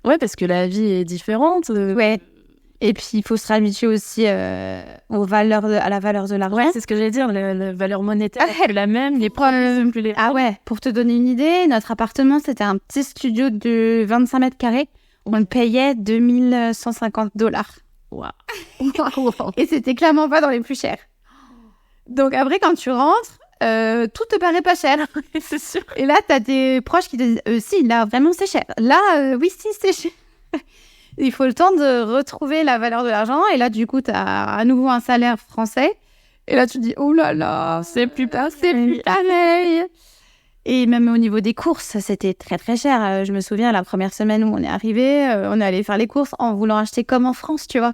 Ouais, parce que la vie est différente. Ouais. Et puis, il faut se réhabituer aussi à la valeur de l'argent. Ouais, c'est ce que j'allais dire. La valeur monétaire est plus la même. Les produits sont plus les mêmes. Ah ouais, pour te donner une idée, notre appartement, c'était un petit studio de 25 mètres carrés. On le payait $2150. Waouh. Et c'était clairement pas dans les plus chers. Donc après, quand tu rentres, tout te paraît pas cher. C'est sûr. Et là, t'as des proches qui te disent si, là, vraiment, c'est cher. Là, oui, si, c'est cher. Il faut le temps de retrouver la valeur de l'argent. Et là, du coup, t'as à nouveau un salaire français. Et là, tu te dis oh là là, c'est plus pareil. Et même au niveau des courses, c'était très très cher. Je me souviens, la première semaine où on est arrivé, on est allé faire les courses en voulant acheter comme en France, tu vois.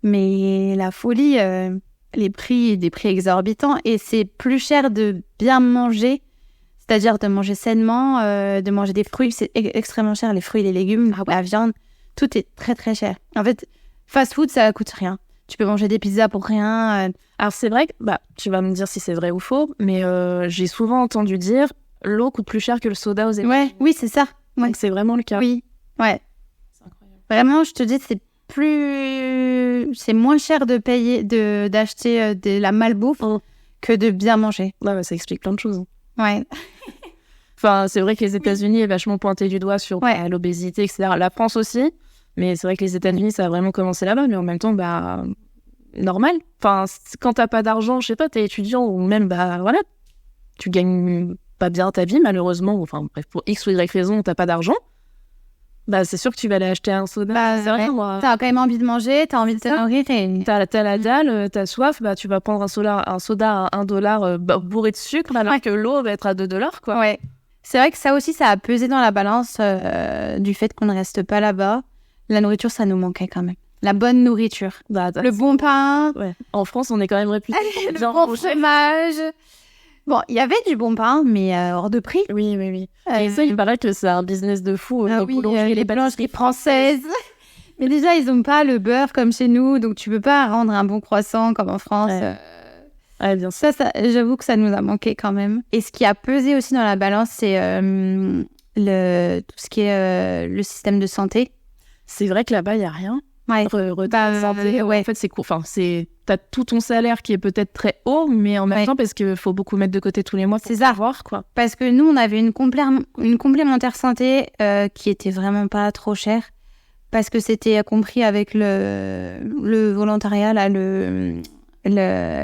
Mais la folie, des prix exorbitants. Et c'est plus cher de bien manger, c'est-à-dire de manger sainement, de manger des fruits. C'est extrêmement cher, les fruits et les légumes, la viande. Tout est très, très cher. En fait, fast-food, ça coûte rien. Tu peux manger des pizzas pour rien. Alors, c'est vrai que, tu vas me dire si c'est vrai ou faux, mais j'ai souvent entendu dire l'eau coûte plus cher que le soda aux États-Unis. Ouais, oui, c'est ça. Ouais. Donc, c'est vraiment le cas. Oui, ouais. C'est incroyable. Vraiment, je te dis, c'est moins cher de payer, d'acheter de la malbouffe que de bien manger. Ouais, ça explique plein de choses. Ouais. Enfin, c'est vrai que les États-Unis est vachement pointé du doigt sur l'obésité, etc. La France aussi, mais c'est vrai que les États-Unis, ça a vraiment commencé là-bas, mais en même temps, normal. Enfin, quand t'as pas d'argent, je sais pas, t'es étudiant ou même, voilà, tu gagnes pas bien ta vie, malheureusement, enfin, bref, pour X ou Y raison, t'as pas d'argent, c'est sûr que tu vas aller acheter un soda. C'est rien, moi. T'as quand même envie de manger, t'as envie de te nourrir et... T'as la dalle, t'as soif, tu vas prendre un soda à $1 bourré de sucre, alors que l'eau va être à $2, quoi. Ouais. C'est vrai que ça aussi, ça a pesé dans la balance du fait qu'on ne reste pas là-bas. La nourriture, ça nous manquait quand même. La bonne nourriture. Le bon pain. Ouais. En France, on est quand même réputé. Le bon fromage. Bon, il y avait du bon pain, mais hors de prix. Oui. Et ça, il paraît que c'est un business de fou. Les boulangeries françaises. Mais déjà, ils n'ont pas le beurre comme chez nous, donc tu peux pas rendre un bon croissant comme en France. Ouais, bien sûr. Ça, j'avoue que ça nous a manqué quand même. Et ce qui a pesé aussi dans la balance, c'est tout ce qui est le système de santé. C'est vrai que là-bas, il n'y a rien. Ouais. Santé, ouais. En fait, c'est court. Enfin, t'as tout ton salaire qui est peut-être très haut, mais en même temps, parce qu'il faut beaucoup mettre de côté tous les mois pour savoir, quoi. Parce que nous, on avait une complémentaire santé qui était vraiment pas trop chère. Parce que c'était compris avec le volontariat, là,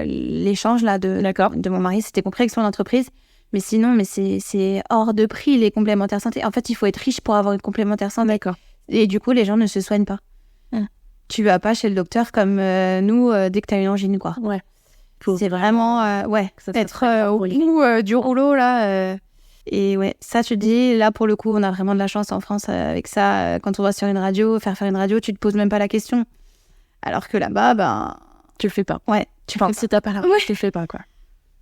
l'échange là de mon mari, c'était compris avec son entreprise. Mais sinon, c'est hors de prix, les complémentaires santé. En fait, il faut être riche pour avoir une complémentaire santé. D'accord. Et du coup, les gens ne se soignent pas. Tu vas pas chez le docteur comme nous dès que t'as une angine, quoi. Ouais. C'est vraiment être au bout du rouleau là. Et ouais, ça tu dis, là pour le coup, on a vraiment de la chance en France avec ça. Quand on va sur une radio, faire une radio, tu te poses même pas la question. Alors que là-bas, tu le fais pas. Ouais. Si t'as pas la tu le fais pas, quoi.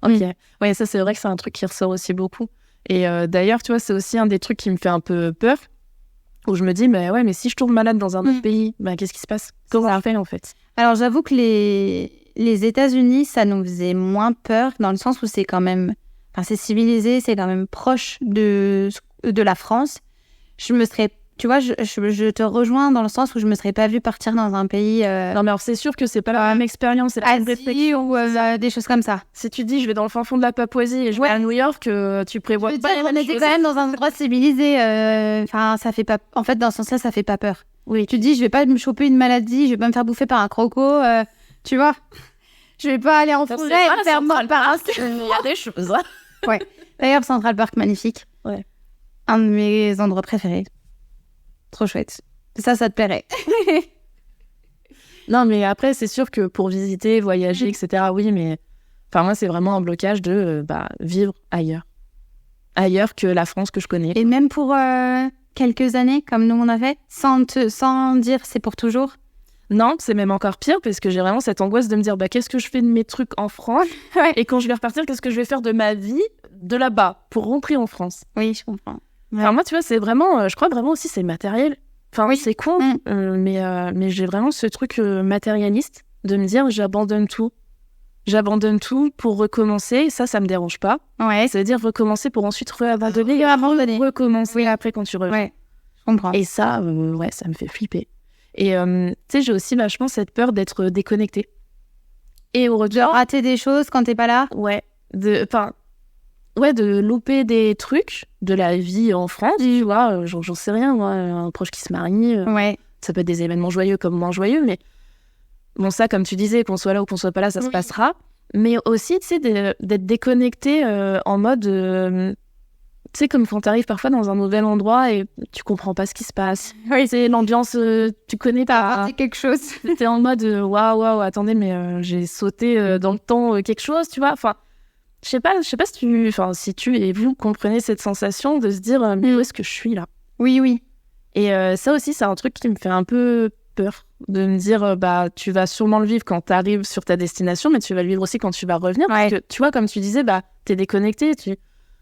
Ok. Ouais, ça c'est vrai que c'est un truc qui ressort aussi beaucoup. Et d'ailleurs, tu vois, c'est aussi un des trucs qui me fait un peu peur. Où je me dis, mais si je tombe malade dans un autre pays, qu'est-ce qui se passe? Comment ça fait, en fait? Alors, j'avoue que les États-Unis, ça nous faisait moins peur, dans le sens où c'est quand même... Enfin, c'est civilisé, c'est quand même proche de la France. Je me serais... Tu vois, je te rejoins dans le sens où je me serais pas vue partir dans un pays... Non, mais alors, c'est sûr que c'est pas la même expérience, c'est la même réflexion. Ou des choses comme ça. Si tu dis, je vais dans le fin fond de la Papouasie et je vais à New York, tu prévois pas... On était quand même dans un endroit civilisé. Enfin, ça fait pas... En fait, dans ce sens-là, ça fait pas peur. Oui. Tu te dis, je vais pas me choper une maladie, je vais pas me faire bouffer par un croco, tu vois. Je vais pas aller en forêt et me faire mordre par un... Il y a des choses. Ouais. D'ailleurs, Central Park, magnifique. Ouais. Un de mes endroits préférés. Trop chouette. Ça te plairait. Non, mais après, c'est sûr que pour visiter, voyager, etc., oui, mais... Enfin, moi, c'est vraiment un blocage de vivre ailleurs. Ailleurs que la France que je connais. Et même pour quelques années, comme nous on a fait, sans dire c'est pour toujours. Non, c'est même encore pire, parce que j'ai vraiment cette angoisse de me dire, qu'est-ce que je fais de mes trucs en France? Et quand je vais repartir, qu'est-ce que je vais faire de ma vie de là-bas pour rentrer en France? Oui, je comprends. Ouais. Enfin, moi, tu vois, c'est vraiment... je crois vraiment aussi, c'est matériel. Enfin, oui, c'est con, mais j'ai vraiment ce truc matérialiste de me dire, j'abandonne tout. J'abandonne tout pour recommencer. Ça me dérange pas. Ouais. Ça veut dire recommencer pour ensuite abandonner, recommencer après quand tu reviens. Ouais, je comprends. Et ça, ça me fait flipper. Et tu sais, j'ai aussi vachement cette peur d'être déconnectée. Et au retour... De rater des choses quand t'es pas là. Ouais. De louper des trucs de la vie en France, tu vois, j'en sais rien, moi, un proche qui se marie, ça peut être des événements joyeux comme moins joyeux, mais bon, ça, comme tu disais, qu'on soit là ou qu'on soit pas là, ça se passera, mais aussi, tu sais, d'être déconnecté en mode, tu sais, comme quand t'arrives parfois dans un nouvel endroit et tu comprends pas ce qui se passe. Oui, c'est l'ambiance, tu connais pas. C'est quelque chose. T'es en mode, waouh, attendez, mais j'ai sauté dans le temps quelque chose, tu vois, enfin... Je sais pas si tu et vous comprenez cette sensation de se dire mais où est-ce que je suis là? Oui. Et ça aussi, c'est un truc qui me fait un peu peur de me dire tu vas sûrement le vivre quand tu arrives sur ta destination, mais tu vas le vivre aussi quand tu vas revenir. Parce que tu vois, comme tu disais, t'es déconnecté.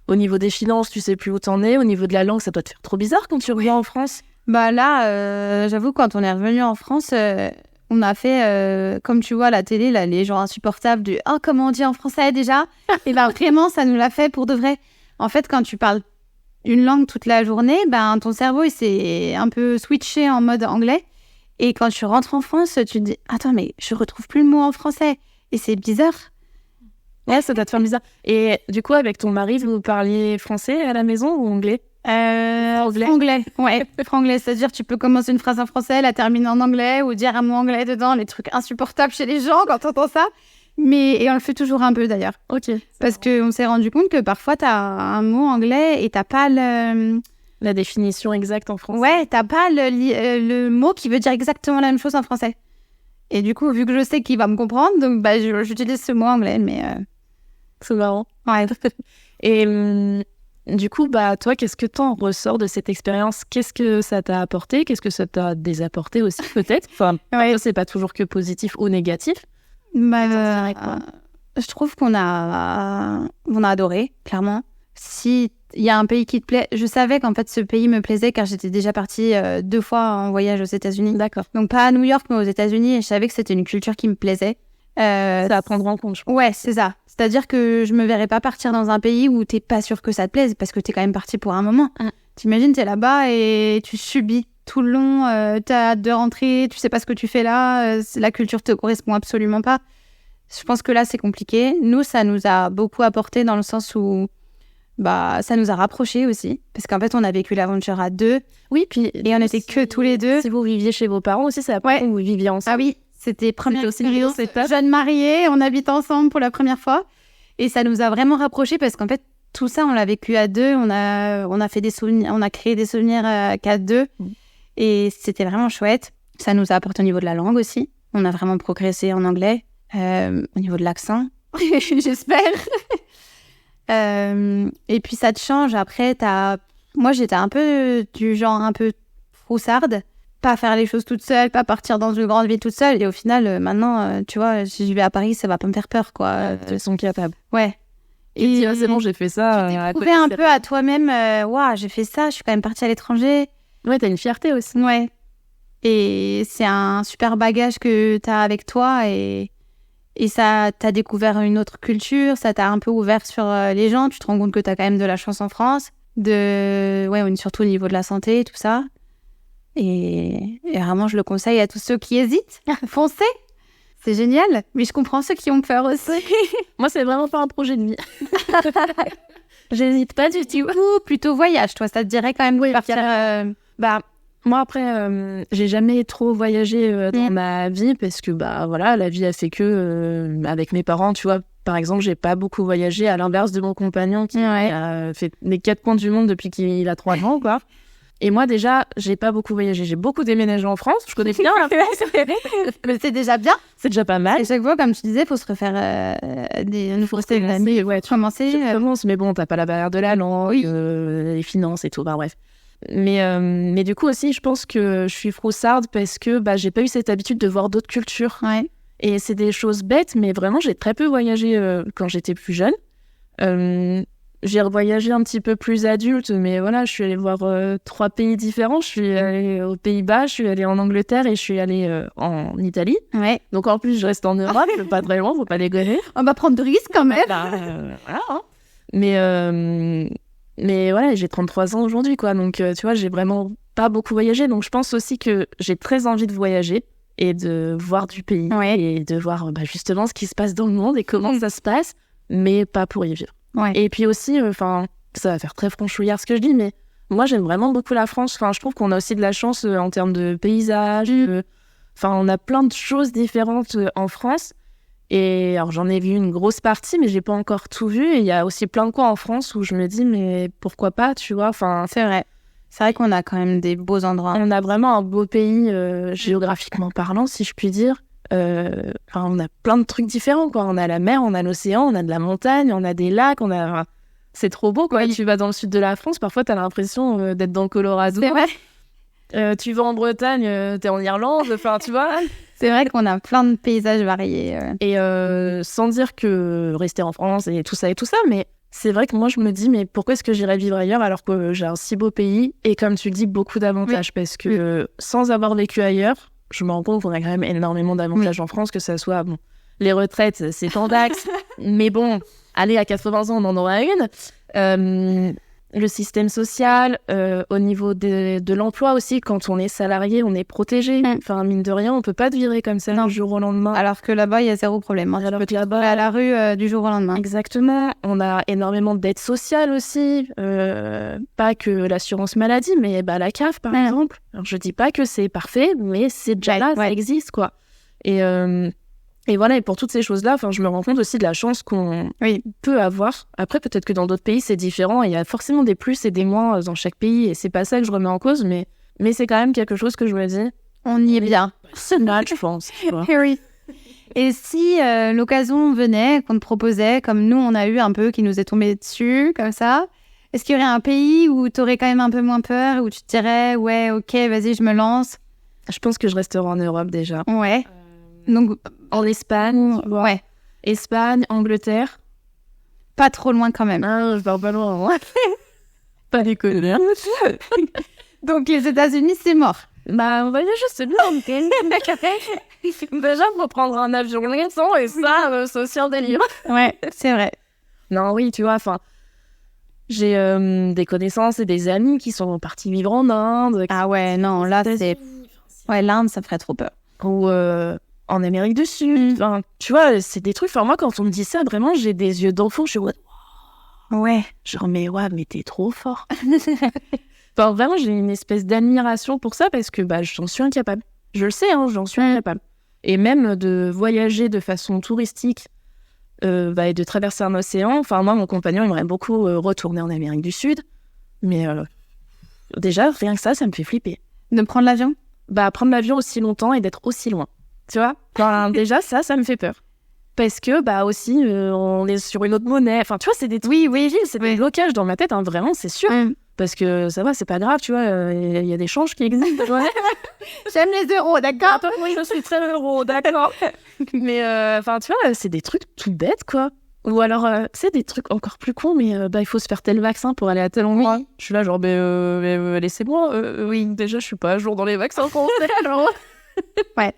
Au niveau des finances, tu sais plus où t'en es. Au niveau de la langue, ça doit te faire trop bizarre quand tu reviens en France. Bah là, j'avoue, quand on est revenu en France, on a fait, comme tu vois à la télé, là, les gens insupportables du « Oh, comment on dit en français déjà ?» Et ben vraiment, ça nous l'a fait pour de vrai. En fait, quand tu parles une langue toute la journée, ben ton cerveau, il s'est un peu switché en mode anglais. Et quand tu rentres en France, tu te dis « Attends, mais je retrouve plus le mot en français. » Et c'est bizarre. Ouais, ça doit te faire bizarre. Et du coup, avec ton mari, vous parliez français à la maison ou anglais? Franglais, ouais, franglais. C'est-à-dire, tu peux commencer une phrase en français, la terminer en anglais ou dire un mot anglais dedans, les trucs insupportables chez les gens quand t'entends ça. Et on le fait toujours un peu d'ailleurs. Ok. Parce qu'on s'est rendu compte que parfois, t'as un mot anglais et t'as pas la définition exacte en français. Ouais, t'as pas le mot qui veut dire exactement la même chose en français. Et du coup, vu que je sais qu'il va me comprendre, donc bah, j'utilise ce mot anglais, mais... C'est marrant. Ouais. Et du coup, bah, toi, qu'est-ce que t'en ressors de cette expérience? Qu'est-ce que ça t'a apporté? Qu'est-ce que ça t'a désapporté aussi, peut-être? Enfin, ouais. c'est pas toujours que positif ou négatif. Je trouve qu'on a adoré, clairement. Si il y a un pays qui te plaît, je savais qu'en fait ce pays me plaisait car j'étais déjà partie 2 fois en voyage aux États-Unis. D'accord. Donc pas à New York mais aux États-Unis et je savais que c'était une culture qui me plaisait. C'est à prendre en compte, je pense. Ouais, c'est ça. C'est-à-dire que je me verrais pas partir dans un pays où t'es pas sûr que ça te plaise parce que t'es quand même parti pour un moment. T'imagines, t'es là-bas et tu subis tout le long, t'as hâte de rentrer, tu sais pas ce que tu fais là, la culture te correspond absolument pas. Je pense que là, c'est compliqué. Nous, ça nous a beaucoup apporté dans le sens où bah, ça nous a rapprochés aussi. Parce qu'en fait, on a vécu l'aventure à 2. Oui, puis... Et on était que tous les 2. Si vous viviez chez vos parents aussi, c'est la première fois où vous viviez ensemble. Ah oui, c'était première expérience. Jeunes mariés, on habite ensemble pour la première fois. Et ça nous a vraiment rapprochés parce qu'en fait, tout ça, on l'a vécu à 2. On a fait des souvenirs, on a créé des souvenirs qu'à 2. Et c'était vraiment chouette. Ça nous a apporté au niveau de la langue aussi. On a vraiment progressé en anglais. Au niveau de l'accent, j'espère. Et puis ça te change. Après, moi, j'étais un peu du genre un peu froussarde. Pas faire les choses toute seule, pas partir dans une grande ville toute seule. Et au final, maintenant, tu vois, si je vais à Paris, ça va pas me faire peur, quoi. Ils sont capables. Ouais. Et c'est bon, j'ai fait ça. Tu t'es prouvé un peu à toi-même. Waouh, j'ai fait ça, je suis quand même partie à l'étranger. Ouais, t'as une fierté aussi. Ouais. Et c'est un super bagage que t'as avec toi et ça t'a découvert une autre culture, ça t'a un peu ouvert sur les gens. Tu te rends compte que t'as quand même de la chance en France, surtout au niveau de la santé, tout ça. Et vraiment, je le conseille à tous ceux qui hésitent. Foncez, c'est génial. Mais je comprends ceux qui ont peur aussi. Moi, c'est vraiment pas un projet de vie. J'hésite pas du tout. Plutôt voyage, toi, ça te dirait quand même de partir... Moi, après, j'ai jamais trop voyagé dans ma vie parce que, bah, voilà, la vie a fait que, avec mes parents, tu vois, par exemple, j'ai pas beaucoup voyagé à l'inverse de mon compagnon qui a fait les 4 coins du monde depuis qu'il a 3 ans, quoi. Et moi, déjà, j'ai pas beaucoup voyagé. J'ai beaucoup déménagé en France. Je connais bien la France. Mais c'est déjà bien. C'est déjà pas mal. Et chaque fois, comme tu disais, faut se refaire tu commences, mais bon, t'as pas la barrière de la langue, les finances et tout, bah bref. Mais du coup aussi, je pense que je suis froussarde parce que bah, j'ai pas eu cette habitude de voir d'autres cultures. Ouais. Et c'est des choses bêtes, mais vraiment, j'ai très peu voyagé quand j'étais plus jeune. J'ai revoyagé un petit peu plus adulte, mais voilà, je suis allée voir 3 pays différents. Je suis allée aux Pays-Bas, je suis allée en Angleterre et je suis allée en Italie. Ouais. Donc en plus, je reste en Europe, pas très loin, faut pas les gagner. On va prendre de risques quand même. Voilà. Hein. Mais voilà, j'ai 33 ans aujourd'hui, quoi. Donc, tu vois, j'ai vraiment pas beaucoup voyagé. Donc, je pense aussi que j'ai très envie de voyager et de voir du pays et de voir justement ce qui se passe dans le monde et comment ça se passe, mais pas pour y vivre. Ouais. Et puis aussi, ça va faire très franchouillard ce que je dis, mais moi, j'aime vraiment beaucoup la France. Je trouve qu'on a aussi de la chance en termes de paysages. On a plein de choses différentes en France. Et alors, j'en ai vu une grosse partie, mais j'ai pas encore tout vu. Et il y a aussi plein de coins en France où je me dis, mais pourquoi pas, tu vois. C'est vrai. C'est vrai qu'on a quand même des beaux endroits. On a vraiment un beau pays, géographiquement parlant, si je puis dire. On a plein de trucs différents, quoi. On a la mer, on a l'océan, on a de la montagne, on a des lacs, c'est trop beau, quoi. Tu vas dans le sud de la France, parfois t'as l'impression d'être dans le Colorado. C'est vrai. Tu vas en Bretagne, t'es en Irlande, tu vois. C'est vrai qu'on a plein de paysages variés. Et sans dire que rester en France et tout ça, mais c'est vrai que moi, je me dis, mais pourquoi est-ce que j'irais vivre ailleurs alors que j'ai un si beau pays et comme tu le dis, beaucoup d'avantages parce que sans avoir vécu ailleurs, je me rends compte qu'on a quand même énormément d'avantages en France, que ça soit, bon, les retraites, c'est en dax, mais bon, allez, à 80 ans, on en aura une. Le système social, au niveau de l'emploi aussi, quand on est salarié, on est protégé. Enfin, mine de rien, on peut pas te virer comme ça du jour au lendemain. Alors que là-bas, il y a zéro problème. Alors que là-bas, à la rue du jour au lendemain. Exactement. On a énormément d'aides sociales aussi. Pas que l'assurance maladie, mais la CAF, par exemple. Alors, je dis pas que c'est parfait, mais c'est déjà là, ça existe, quoi. Et voilà, et pour toutes ces choses-là, je me rends compte aussi de la chance qu'on peut avoir. Après, peut-être que dans d'autres pays, c'est différent. Il y a forcément des plus et des moins dans chaque pays. Et c'est pas ça que je remets en cause, mais c'est quand même quelque chose que je me dis. On y est bien. C'est mal, je pense. Oui. Et si l'occasion venait, qu'on te proposait, comme nous, on a eu un peu, qui nous est tombé dessus, comme ça, est-ce qu'il y aurait un pays où tu aurais quand même un peu moins peur, où tu te dirais, ouais, ok, vas-y, je me lance? Je pense que je resterai en Europe déjà. Ouais. Donc, en Espagne, ouais. Espagne, Angleterre. Pas trop loin quand même. Ah, je pars pas loin. Pas déconner. Donc, les États-Unis, c'est mort. On va dire, je sais bien. Déjà, pour prendre un avion récent, et ça, c'est aussi un délire. Ouais, c'est vrai. Non, oui, tu vois, j'ai des connaissances et des amis qui sont partis vivre en Inde. Ah ouais, non, là, c'est... Ouais, l'Inde, ça ferait trop peur. Ou en Amérique du Sud. Tu vois, c'est des trucs... moi, quand on me dit ça, vraiment, j'ai des yeux d'enfant. Je suis... Ouais. Genre, mais t'es trop fort. Vraiment, j'ai une espèce d'admiration pour ça parce que j'en suis incapable. Je le sais, j'en suis incapable. Et même de voyager de façon touristique et de traverser un océan. Moi, mon compagnon aimerait beaucoup retourner en Amérique du Sud. Mais déjà, rien que ça me fait flipper. De prendre l'avion? Prendre l'avion aussi longtemps et d'être aussi loin. Tu vois, déjà, ça me fait peur. Parce que, aussi, on est sur une autre monnaie. Tu vois, c'est des trucs... Oui, c'est des blocages dans ma tête, vraiment, c'est sûr. Parce que ça va, c'est pas grave, tu vois, il y a des changes qui existent. Ouais. J'aime les euros, d'accord? Oui, je suis très euro, d'accord. Mais, tu vois, c'est des trucs tout bêtes, quoi. Ou alors, c'est des trucs encore plus cons, mais il faut se faire tel vaccin pour aller à tel endroit. Oui. Je suis là, genre, laissez-moi. Oui, déjà, je suis pas à jour dans les vaccins français, alors. Ouais.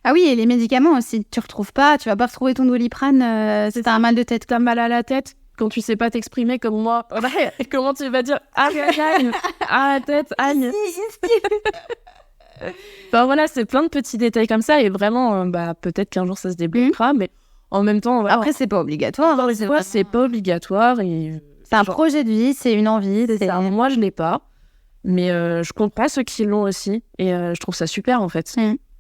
Ah oui, et les médicaments aussi, tu retrouves pas, tu vas pas retrouver ton Doliprane si t'as un mal de tête. T'as mal à la tête quand tu sais pas t'exprimer comme moi. Comment tu vas dire aïe, à la tête, aïe. Voilà, c'est plein de petits détails comme ça et vraiment, peut-être qu'un jour ça se débloquera, mais en même temps... Après, c'est pas obligatoire. C'est pas obligatoire et... C'est un projet de vie, c'est une envie. Moi, je l'ai pas, mais je comprends ceux qui l'ont aussi et je trouve ça super en fait.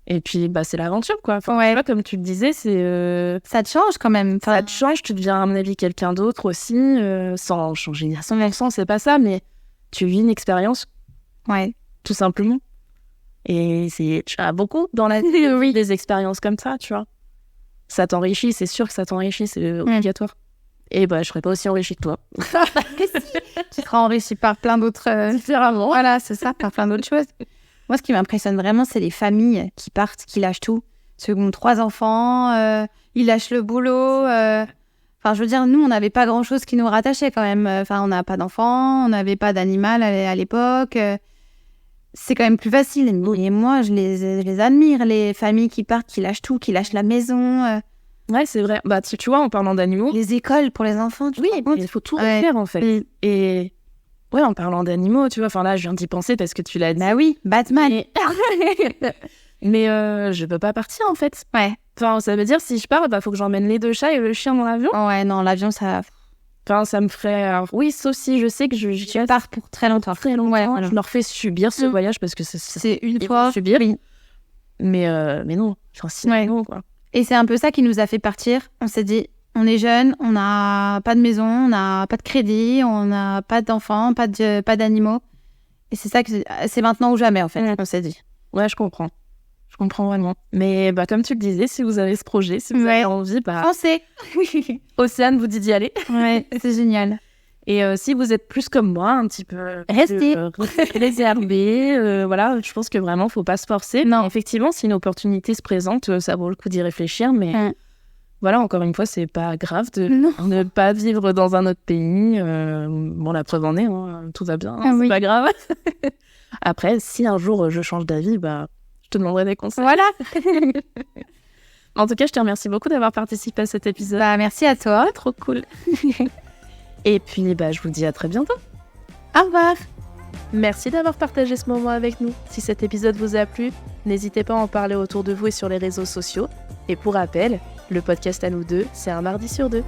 Et puis, c'est l'aventure, quoi. Tu vois, comme tu le disais, c'est... Ça te change quand même. Ça te change, tu deviens, à mon avis, quelqu'un d'autre aussi, sans changer à 100%, c'est pas ça, mais tu vis une expérience. Ouais. Tout simplement. Et tu as beaucoup dans la vie, des expériences comme ça, tu vois. Ça t'enrichit, c'est sûr que ça t'enrichit, c'est obligatoire. Et je serais pas aussi enrichie que toi. Tu seras enrichie par plein d'autres... Différemment. Voilà, c'est ça, par plein d'autres choses. Moi, ce qui m'impressionne vraiment, c'est les familles qui partent, qui lâchent tout. Ceux qui ont 3 enfants, ils lâchent le boulot. Je veux dire, nous, on n'avait pas grand-chose qui nous rattachait quand même. On n'a pas d'enfants, on n'avait pas d'animal à l'époque. C'est quand même plus facile. Et moi, je les admire, les familles qui partent, qui lâchent tout, qui lâchent la maison. Ouais, c'est vrai. Tu vois, en parlant d'animaux... Les écoles pour les enfants, il faut tout refaire, en fait. Et... Ouais, en parlant d'animaux, tu vois, là, je viens d'y penser parce que tu l'as dit. Bah oui, Batman. Mais je peux pas partir, en fait. Ouais. Ça veut dire, si je pars, faut que j'emmène les 2 chats et le chien dans l'avion. Ouais, non, l'avion, ça... ça me ferait... Oui, sauf si je sais que je pars pour très longtemps. Très longtemps. Ouais, voilà. Je leur fais subir ce voyage parce que c'est une fois. Subir. Oui. Mais non. Non, quoi. Et c'est un peu ça qui nous a fait partir. On s'est dit... On est jeunes, on n'a pas de maison, on n'a pas de crédit, on n'a pas d'enfants, pas d'animaux. Et c'est ça que c'est maintenant ou jamais, en fait, on s'est dit. Ouais, je comprends. Je comprends vraiment. Mais comme tu le disais, si vous avez ce projet, si vous avez envie, foncez. Océane vous dit d'y aller. Ouais, c'est génial. Et si vous êtes plus comme moi, un petit peu... Restez. Réservé, voilà, je pense que vraiment, faut pas se forcer. Non, effectivement, si une opportunité se présente, ça vaut le coup d'y réfléchir, mais... voilà, encore une fois, c'est pas grave de Non. ne pas vivre dans un autre pays. Bon, la preuve en est, hein, tout va bien, hein, c'est Oui. pas grave. Après, si un jour je change d'avis, je te demanderai des conseils. Voilà. En tout cas, je te remercie beaucoup d'avoir participé à cet épisode. Merci à toi. Trop cool. Et puis, je vous dis à très bientôt. Au revoir. Merci d'avoir partagé ce moment avec nous. Si cet épisode vous a plu, n'hésitez pas à en parler autour de vous et sur les réseaux sociaux. Et pour rappel, le podcast à nous deux, c'est un mardi sur 2.